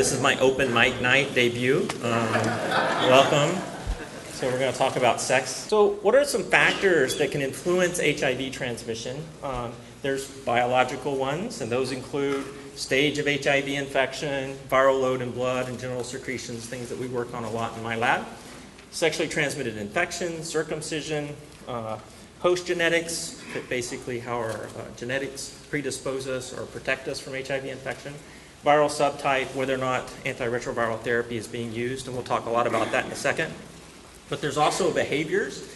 This is my open mic night debut. Welcome. So we're going to talk about sex. So what are some factors that can influence HIV transmission? There's biological ones, and those include stage of HIV infection, viral load in blood, and general secretions, things that we work on a lot in my lab. Sexually transmitted infections, circumcision, host genetics, basically how our genetics predispose us or protect us from HIV infection. Viral subtype, whether or not antiretroviral therapy is being used, and we'll talk a lot about that in a second. But there's also behaviors,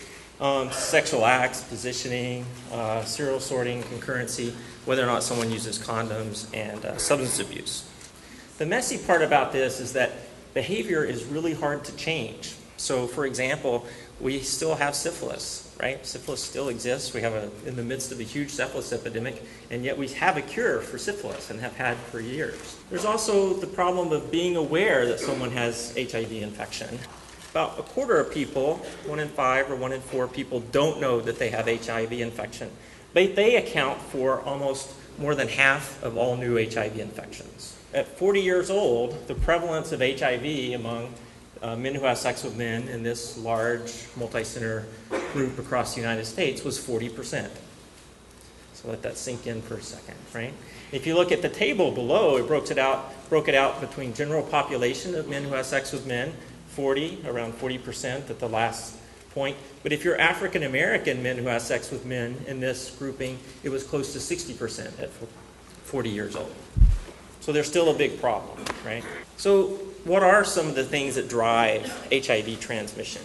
sexual acts, positioning, serial sorting, concurrency, whether or not someone uses condoms, and substance abuse. The messy part about this is that behavior is really hard to change. So, for example, we still have syphilis, right? Syphilis still exists. We have in the midst of a huge syphilis epidemic, and yet we have a cure for syphilis and have had for years. There's also the problem of being aware that someone has HIV infection. About a quarter of people, 1 in 5 or 1 in 4 people, don't know that they have HIV infection. But they account for almost more than half of all new HIV infections. At 40 years old, the prevalence of HIV among men who have sex with men in this large multi-center group across the United States was 40%. So let that sink in for a second, right? If you look at the table below, it broke it out between general population of men who have sex with men, around 40% at the last point. But if you're African American men who have sex with men in this grouping, it was close to 60% at 40 years old. So there's still a big problem, right? So what are some of the things that drive HIV transmission?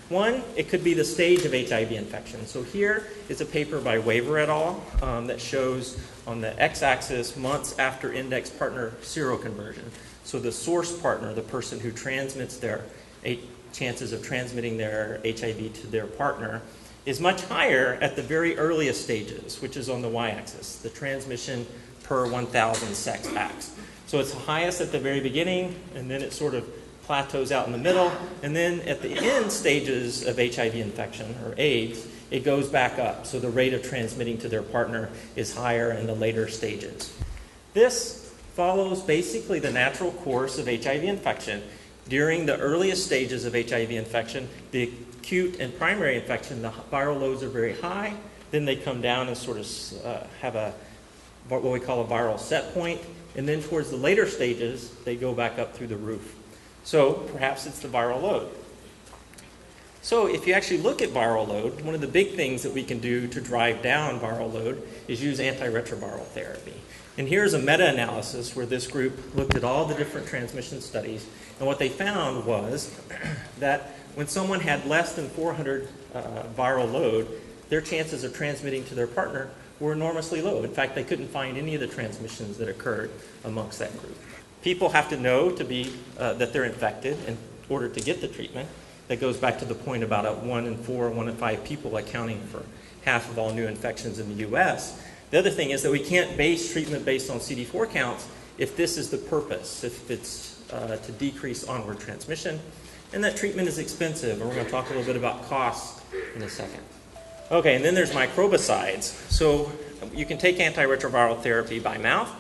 One, it could be the stage of HIV infection. So here is a paper by Waver et al. That shows on the x-axis months after index partner seroconversion. So the source partner, the person who transmits their chances of transmitting their HIV to their partner, is much higher at the very earliest stages, which is on the y-axis, the transmission per 1,000 sex acts. So it's highest at the very beginning, and then it sort of plateaus out in the middle, and then at the end stages of HIV infection, or AIDS, it goes back up. So the rate of transmitting to their partner is higher in the later stages. This follows basically the natural course of HIV infection. During the earliest stages of HIV infection, the acute and primary infection, the viral loads are very high. Then they come down and sort of have what we call a viral set point. And then towards the later stages, they go back up through the roof. So perhaps it's the viral load. So if you actually look at viral load, one of the big things that we can do to drive down viral load is use antiretroviral therapy. And here's a meta-analysis where this group looked at all the different transmission studies. And what they found was that when someone had less than 400 viral load, their chances of transmitting to their partner were enormously low. In fact, they couldn't find any of the transmissions that occurred amongst that group. People have to know that they're infected in order to get the treatment. That goes back to the point about 1 in 4, 1 in 5 people accounting for half of all new infections in the U.S. The other thing is that we can't base treatment based on CD4 counts if this is the purpose, if it's to decrease onward transmission. And that treatment is expensive, and we're going to talk a little bit about cost in a second. Okay, and then there's microbicides. So you can take antiretroviral therapy by mouth,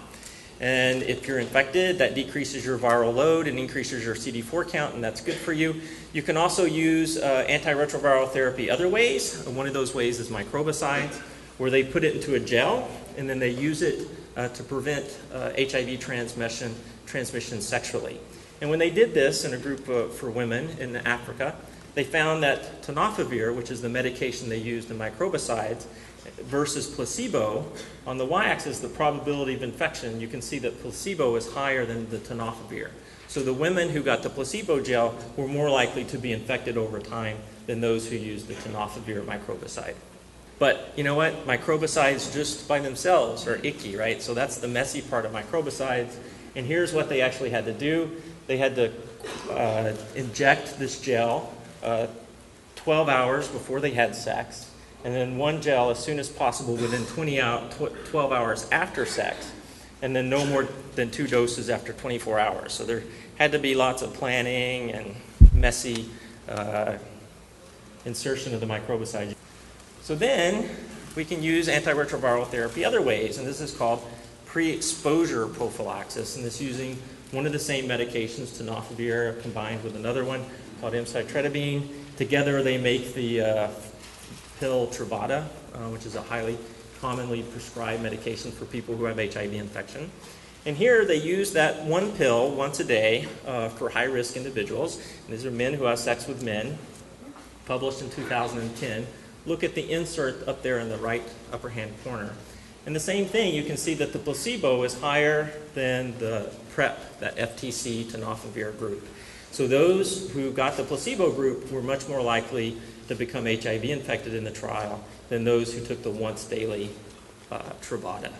and if you're infected, that decreases your viral load and increases your CD4 count, and that's good for you. You can also use antiretroviral therapy other ways. One of those ways is microbicides, where they put it into a gel, and then they use it to prevent HIV transmission sexually. And when they did this in a group for women in Africa, they found that tenofovir, which is the medication they used in microbicides, versus placebo, on the y-axis, the probability of infection, you can see that placebo is higher than the tenofovir. So the women who got the placebo gel were more likely to be infected over time than those who used the tenofovir microbicide. But you know what? Microbicides just by themselves are icky, right? So that's the messy part of microbicides. And here's what they actually had to do. They had to inject this gel 12 hours before they had sex, and then one gel as soon as possible within 12 hours after sex, and then no more than 2 doses after 24 hours. So there had to be lots of planning and messy insertion of the microbicide. So then we can use antiretroviral therapy other ways, and this is called pre-exposure prophylaxis, and this using one of the same medications, tenofovir, combined with another one called emcitriptine. Together they make the pill Truvada, which is a highly commonly prescribed medication for people who have HIV infection. And here they use that one pill once a day for high-risk individuals. And these are men who have sex with men, published in 2010. Look at the insert up there in the right upper hand corner. And the same thing, you can see that the placebo is higher than the PrEP, that FTC tenofovir group. So those who got the placebo group were much more likely to become HIV infected in the trial than those who took the once daily Truvada.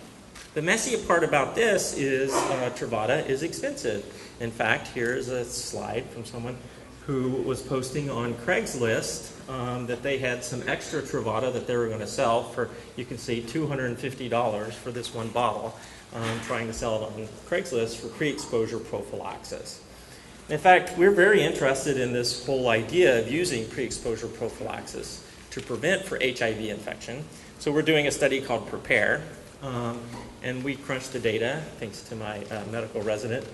The messy part about this is Truvada is expensive. In fact, here's a slide from someone who was posting on Craigslist that they had some extra Truvada that they were going to sell for, you can see, $250 for this one bottle, trying to sell it on Craigslist for pre-exposure prophylaxis. In fact, we're very interested in this whole idea of using pre-exposure prophylaxis to prevent for HIV infection. So we're doing a study called PREPARE, and we crunched the data, thanks to my medical resident.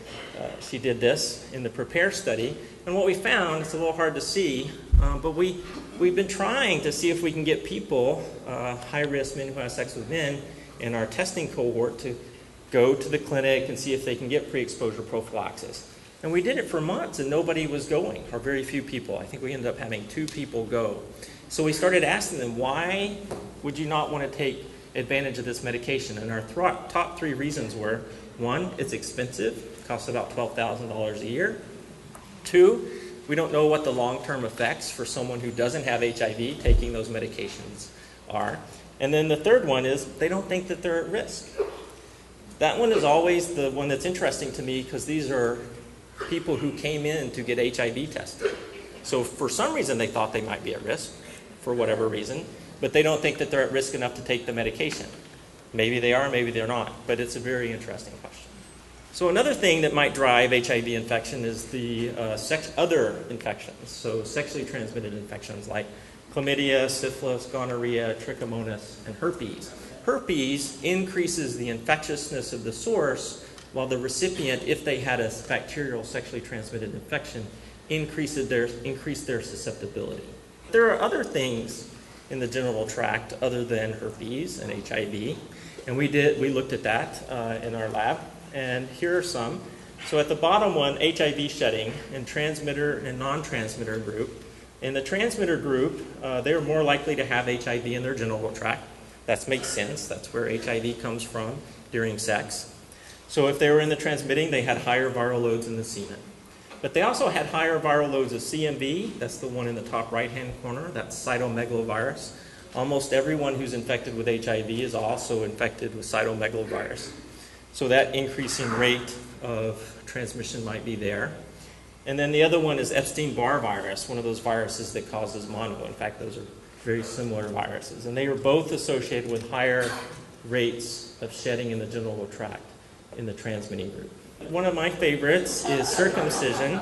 She did this in the PREPARE study, and what we found, it's a little hard to see, but we've been trying to see if we can get people, high-risk men who have sex with men, in our testing cohort to go to the clinic and see if they can get pre-exposure prophylaxis. And we did it for months and nobody was going, or very few people. I think we ended up having 2 people go. So we started asking them, why would you not want to take advantage of this medication? And our top 3 reasons were, 1, it's expensive, it costs about $12,000 a year. 2, we don't know what the long-term effects for someone who doesn't have HIV taking those medications are. And then the third one is, they don't think that they're at risk. That one is always the one that's interesting to me because these are people who came in to get HIV tested. So for some reason they thought they might be at risk, for whatever reason, but they don't think that they're at risk enough to take the medication. Maybe they are, maybe they're not, but it's a very interesting question. So another thing that might drive HIV infection is the other infections, so sexually transmitted infections like chlamydia, syphilis, gonorrhea, trichomonas, and herpes. Herpes increases the infectiousness of the source, while the recipient, if they had a bacterial sexually transmitted infection, increased their susceptibility. There are other things in the genital tract other than herpes and HIV, and we looked at that in our lab, and here are some. So at the bottom one, HIV shedding in transmitter and non-transmitter group. In the transmitter group, they're more likely to have HIV in their genital tract. That makes sense. That's where HIV comes from during sex. So if they were in the transmitting, they had higher viral loads in the semen. But they also had higher viral loads of CMV. That's the one in the top right-hand corner. That's cytomegalovirus. Almost everyone who's infected with HIV is also infected with cytomegalovirus. So that increasing rate of transmission might be there. And then the other one is Epstein-Barr virus, one of those viruses that causes mono. In fact, those are very similar viruses. And they were both associated with higher rates of shedding in the genital tract in the transmitting group. One of my favorites is circumcision.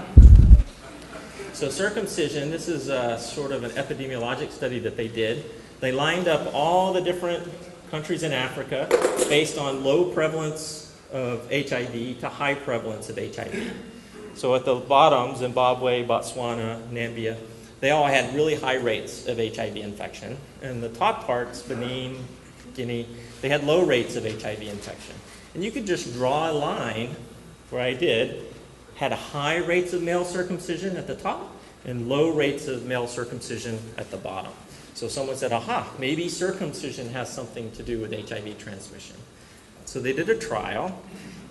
So circumcision, this is sort of an epidemiologic study that they did. They lined up all the different countries in Africa based on low prevalence of HIV to high prevalence of HIV. So at the bottom, Zimbabwe, Botswana, Namibia, they all had really high rates of HIV infection. And the top parts, Benin, Guinea, they had low rates of HIV infection. And you could just draw a line, where I did, had high rates of male circumcision at the top and low rates of male circumcision at the bottom. So someone said, aha, maybe circumcision has something to do with HIV transmission. So they did a trial.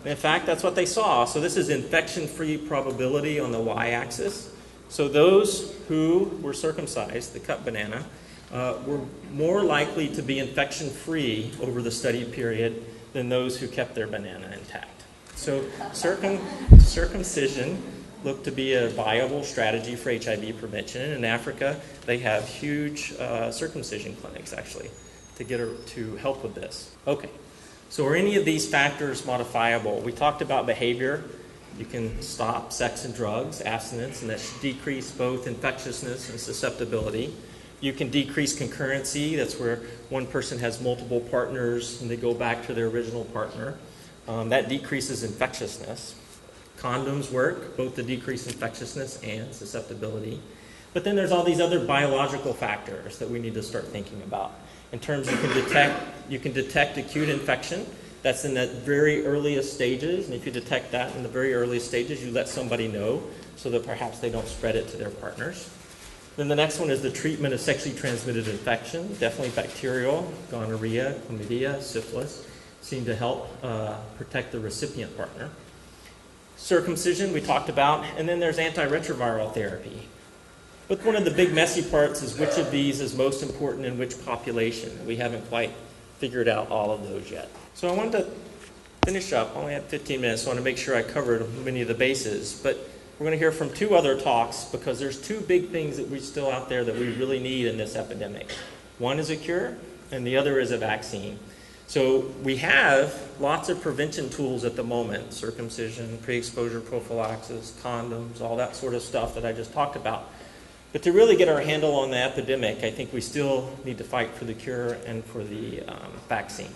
And in fact, that's what they saw. So this is infection-free probability on the y-axis. So those who were circumcised, the cut banana, were more likely to be infection-free over the study period than those who kept their banana intact. So circumcision looked to be a viable strategy for HIV prevention. And in Africa, they have huge circumcision clinics, actually, to help with this. Okay, so are any of these factors modifiable? We talked about behavior. You can stop sex and drugs, abstinence, and that should decrease both infectiousness and susceptibility. You can decrease concurrency. That's where one person has multiple partners and they go back to their original partner. That decreases infectiousness. Condoms work, both to decrease infectiousness and susceptibility. But then there's all these other biological factors that we need to start thinking about. In terms you can detect acute infection. That's in the very earliest stages, and if you detect that in the very earliest stages, you let somebody know so that perhaps they don't spread it to their partners. Then the next one is the treatment of sexually transmitted infection. Definitely bacterial, gonorrhea, chlamydia, syphilis seem to help protect the recipient partner. Circumcision we talked about, and then there's antiretroviral therapy. But one of the big messy parts is which of these is most important in which population. We haven't quite figured out all of those yet. So I wanted to finish up. I only had 15 minutes, so I want to make sure I covered many of the bases. But we're going to hear from two other talks because there's two big things that we're still out there that we really need in this epidemic. One is a cure, and the other is a vaccine. So we have lots of prevention tools at the moment: circumcision, pre-exposure prophylaxis, condoms, all that sort of stuff that I just talked about. But to really get our handle on the epidemic, I think we still need to fight for the cure and for the vaccine.